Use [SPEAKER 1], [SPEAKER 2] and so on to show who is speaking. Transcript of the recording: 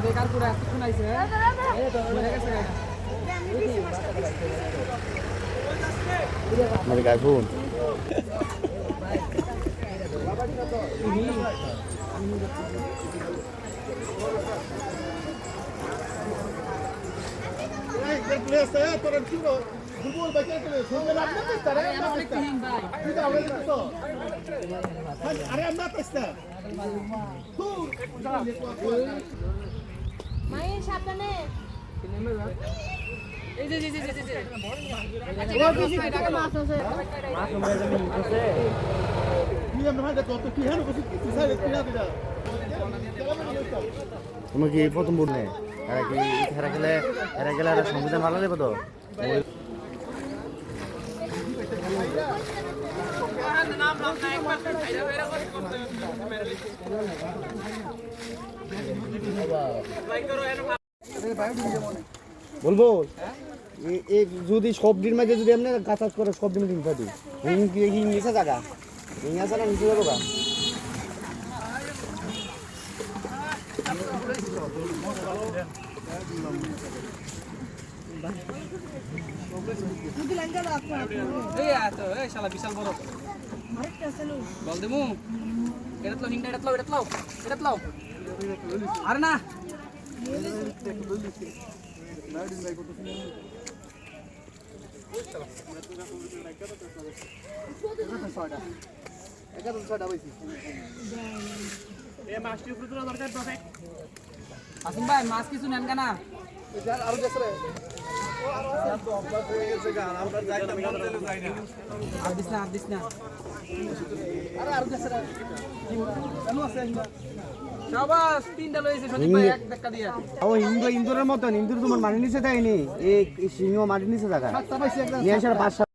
[SPEAKER 1] বেকার করে আসতে শুনাইছে
[SPEAKER 2] मेरे गाय फोन
[SPEAKER 3] মায়ের সাবধানে
[SPEAKER 1] এই যে জি জি জি জি
[SPEAKER 3] ও বেশি টাকা মাছ আছে
[SPEAKER 1] মাছ আমরা জানি নিতেছে
[SPEAKER 2] তুমি কি প্রথম বুট নে এরা কি হেরা গেলে আর সংবিধান ভালো দেবো তো বলবো যদি সবজির মাঝে যদি এমনি গাছ করে সবজির মধ্যে পাতি নিচে জায়গা আছে না নিচে যাবো গা
[SPEAKER 1] এই আতো এই শালা বিশাল বড় বল দেমু এটাত লাও হিংটা এটাত লাও আরে না আসুন ভাই মাছ কিছু নেন কেনা আর দিস না শাবাশ তিনটা লইছে সজীব ভাই এক ধাক্কা দিয়া
[SPEAKER 2] ও ইন্দুরের মতন ইন্দুর তোমার মাটি নিচে দেয়নি এই সিংহ মাটির নিচে থাকা নিয়ে আসার 5